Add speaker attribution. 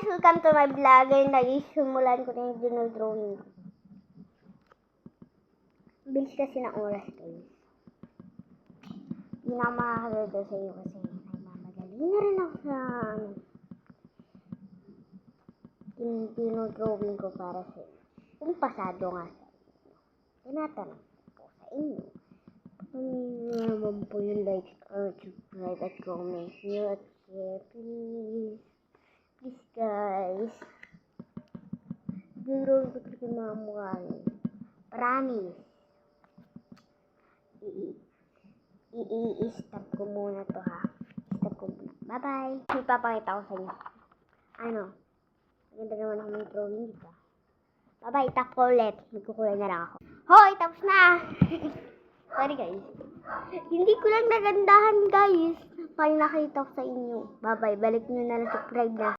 Speaker 1: welcome to my vlog. Ngayon nagisimulan ko na yung dinodrawing ko. Bilis kasi ng oras guys. Hindi na ako makakaganda sa iyo kasi nagmamadali na rin ako sa dinodrawing ko para sa iyo. Kung pasado nga sa inyo. Tinatanong ko sa inyo. Naman po yung like, subscribe at comment nyo at share, please. Please guys. Dinodrawing ko talaga yung mga mukha nyo. Promise. I-stop ko muna to ha. Stop ko muna. Bye-bye. Ipapakita ko sa inyo. Ano? Maganda naman ako ng drawing dito. Bye-bye. Tap ko ulit. Magkukulay na lang ako. Hoy! Tapos na! Sorry guys. Hindi ko lang nagandahan guys. Pag nakita ko sa inyo. Bye-bye. Balik nyo na lang subscribe na.